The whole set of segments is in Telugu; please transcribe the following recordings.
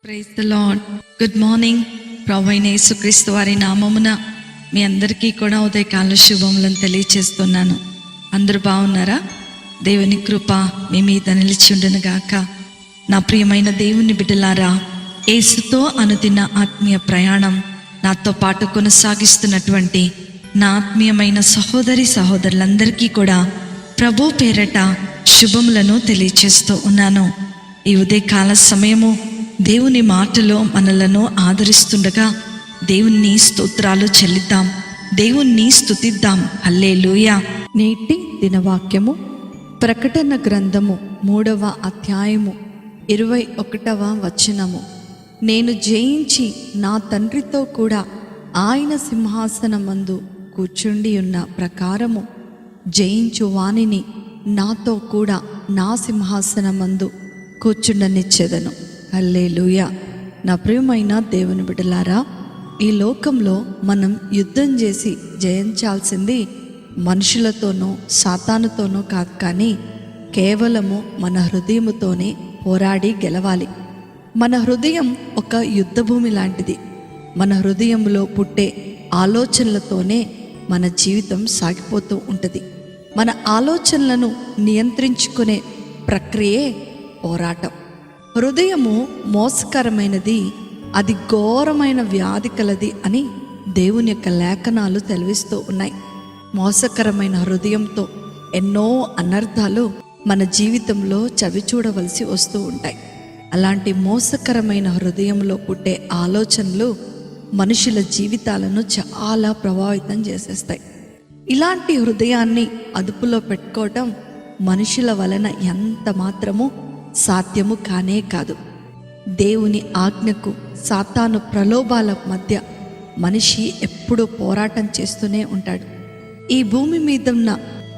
Praise the lord. Good morning. ప్రభువైన యేసుక్రీస్తు వారి నామమున మీ అందరికీ కూడా ఉదయకాల శుభములను తెలియచేస్తున్నాను. అందరూ బాగున్నారా? దేవుని కృప మీ మీద నిలిచి ఉండును గాక. నా ప్రియమైన దేవుని బిడ్డలారా, యేసుతో అనుదిన ఆత్మీయ ప్రయాణం నాతో పాటు కొనసాగిస్తున్నటువంటి నా ఆత్మీయమైన సహోదరి సహోదరులందరికీ కూడా ప్రభు పేరట శుభములను తెలియచేస్తూ ఉన్నాను. ఈ ఉదయకాల సమయము దేవుని మాటలో మనలను ఆదరిస్తుండగా దేవుని స్తోత్రాలు చెల్లిద్దాం, దేవుణ్ణి స్తుతిద్దాం. హల్లెలూయా. నేటి దినవాక్యము ప్రకటన గ్రంథము 3వ అధ్యాయము 21వ వచనము. నేను జయించి నా తండ్రితో కూడా ఆయన సింహాసనమందు కూర్చుండి ఉన్న ప్రకారము జయించు వానిని నాతో కూడా నా సింహాసనమందు కూర్చుండనిచ్చెదను. హల్లెలూయా. నా ప్రియమైన దేవుని బిడ్డలారా, ఈ లోకంలో మనం యుద్ధం చేసి జయించాల్సింది మనుషులతోనో సాతానుతోనో కాదు, కానీ కేవలము మన హృదయముతోనే పోరాడి గెలవాలి. మన హృదయం ఒక యుద్ధభూమి లాంటిది. మన హృదయంలో పుట్టే ఆలోచనలతోనే మన జీవితం సాగిపోతూ ఉంటుంది. మన ఆలోచనలను నియంత్రించుకునే ప్రక్రియే పోరాటం. హృదయము మోసకరమైనది, అది ఘోరమైన వ్యాధి కలది అని దేవుని యొక్క లేఖనాలు తెలివిస్తూ ఉన్నాయి. మోసకరమైన హృదయంతో ఎన్నో అనర్థాలు మన జీవితంలో చవి చూడవలసి వస్తూ ఉంటాయి. అలాంటి మోసకరమైన హృదయంలో పుట్టే ఆలోచనలు మనుషుల జీవితాలను చాలా ప్రభావితం చేసేస్తాయి. ఇలాంటి హృదయాన్ని అదుపులో పెట్టుకోవటం మనుషుల వలన ఎంత మాత్రము సాధ్యము కానే కాదు. దేవుని ఆజ్ఞకు సాతాను ప్రలోభాల మధ్య మనిషి ఎప్పుడూ పోరాటం చేస్తూనే ఉంటాడు. ఈ భూమి మీద ఉన్న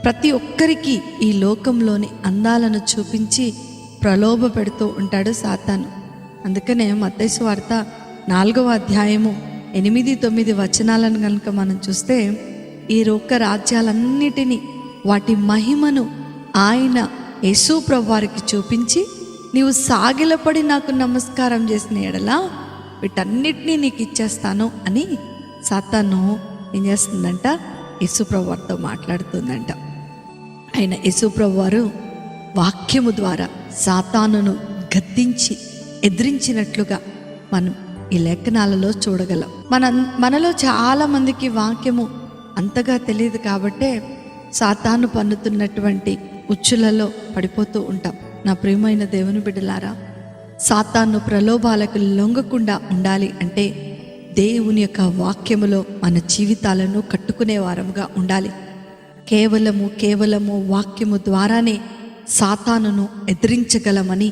ప్రతి ఒక్కరికి ఈ లోకంలోని అందాలను చూపించి ప్రలోభ పెడుతూ ఉంటాడు సాతాను. అందుకనే మత్తయి సువార్త 4వ అధ్యాయము 8-9 వచనాలను కనుక మనం చూస్తే, ఈ లోక రాజ్యాలన్నిటినీ వాటి మహిమను ఆయన యేసు ప్రభువారికి చూపించి, నీవు సాగిలపడి నాకు నమస్కారం చేసిన ఎడలా వీటన్నిటినీ నీకు ఇచ్చేస్తాను అని సాతాను ఏం చేస్తుందంట, యేసు ప్రభువారితో మాట్లాడుతుందంట. ఆయన యేసు ప్రభువారు వాక్యము ద్వారా సాతానును గద్దించి ఎదిరించినట్లుగా మనం ఈ లేఖనాలలో చూడగలం. మనలో చాలా మందికి వాక్యము అంతగా తెలియదు కాబట్టే సాతాను పన్నుతున్నటువంటి ఉచ్చులలో పడిపోతూ ఉంటాం. నా ప్రియమైన దేవుని బిడ్డలారా, సాతాను ప్రలోభాలకు లొంగకుండా ఉండాలి అంటే దేవుని యొక్క వాక్యములో మన జీవితాలను కట్టుకునే వారముగా ఉండాలి. కేవలము వాక్యము ద్వారానే సాతానును ఎదిరించగలమని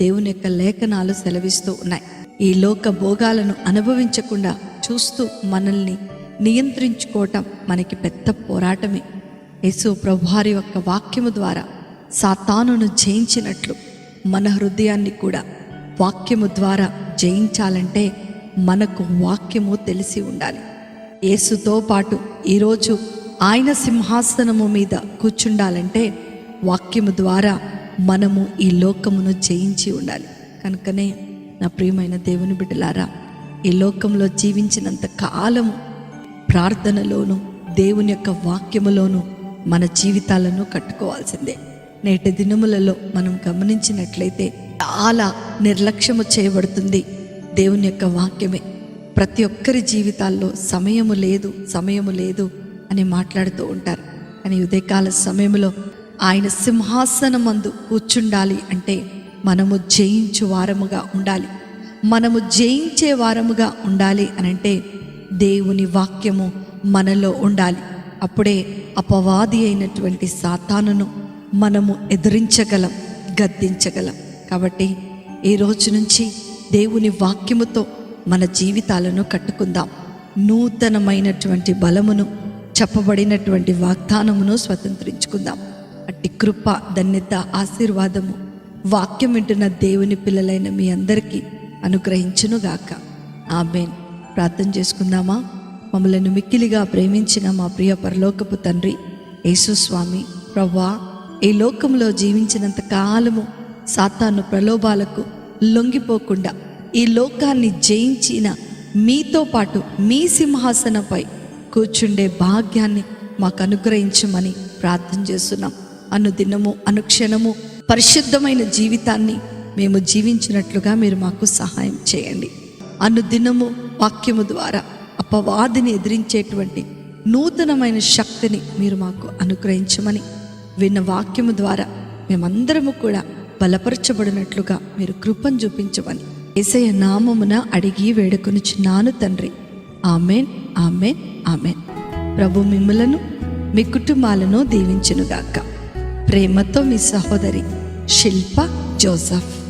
దేవుని యొక్క లేఖనాలు సెలవిస్తూ ఉన్నాయి. ఈ లోక భోగాలను అనుభవించకుండా చూస్తూ మనల్ని నియంత్రించుకోవటం మనకి పెద్ద పోరాటమే. యేసు ప్రభువారి యొక్క వాక్యము ద్వారా సాతానును జయించినట్లు మన హృదయాన్ని కూడా వాక్యము ద్వారా జయించాలంటే మనకు వాక్యము తెలిసి ఉండాలి. యేసుతో పాటు ఈరోజు ఆయన సింహాసనము మీద కూర్చుండాలంటే వాక్యము ద్వారా మనము ఈ లోకమును జయించి ఉండాలి. కనుకనే నా ప్రియమైన దేవుని బిడ్డలారా, ఈ లోకంలో జీవించినంత కాలము ప్రార్థనలోను దేవుని యొక్క వాక్యములోను మన జీవితాలను కట్టుకోవాల్సిందే. నేటి దినములలో మనం గమనించినట్లయితే చాలా నిర్లక్ష్యము చేయబడుతుంది దేవుని యొక్క వాక్యమే. ప్రతి ఒక్కరి జీవితాల్లో సమయము లేదు అని మాట్లాడుతూ ఉంటారు. కానీ ఉదయకాల సమయంలో ఆయన సింహాసనమందు కూర్చుండాలి అంటే మనము జయించు వారముగా ఉండాలి. మనము జయించే వారముగా ఉండాలి అనంటే దేవుని వాక్యము మనలో ఉండాలి. అప్పుడే అపవాది అయినటువంటి సాతానును మనము ఎదిరించగలం, గద్దించగలం. కాబట్టి ఈ రోజు నుంచి దేవుని వాక్యముతో మన జీవితాలను కట్టుకుందాం. నూతనమైనటువంటి బలమును, చెప్పబడినటువంటి వాగ్దానమును స్వతంత్రించుకుందాం. అట్టి కృప, ధన్యత, ఆశీర్వాదము వాక్యం వింటున్న దేవుని పిల్లలైన మీ అందరికీ అనుగ్రహించునుగాక. ఆమేన్. ప్రార్థన చేసుకుందామా? మమ్మలను మిక్కిలిగా ప్రేమించిన మా ప్రియ పరలోకపు తండ్రి యేసు స్వామి, ప్రభువా, ఈ లోకంలో జీవించినంత కాలము సాతాను ప్రలోభాలకు లొంగిపోకుండా ఈ లోకాన్ని జయించిన మీతో పాటు మీ సింహాసనంపై కూర్చుండే భాగ్యాన్ని మాకు అనుగ్రహించమని ప్రార్థన చేస్తున్నాం. అనుదినము అనుక్షణము పరిశుద్ధమైన జీవితాన్ని మేము జీవించినట్లుగా మీరు మాకు సహాయం చేయండి. అనుదినము వాక్యము ద్వారా అపవాదిని ఎదిరించేటువంటి నూతనమైన శక్తిని మీరు మాకు అనుగ్రహించమని, విన్న వాక్యము ద్వారా మేమందరము కూడా బలపరచబడినట్లుగా మీరు కృపను చూపించమని యేసయ్య నామమున అడిగి వేడుకొనుచున్నాను తండ్రి. Amen, amen, amen. ప్రభు మిమ్ములను మీ కుటుంబాలను దీవించునుగాక. ప్రేమతో మీ సహోదరి శిల్ప జోసఫ్.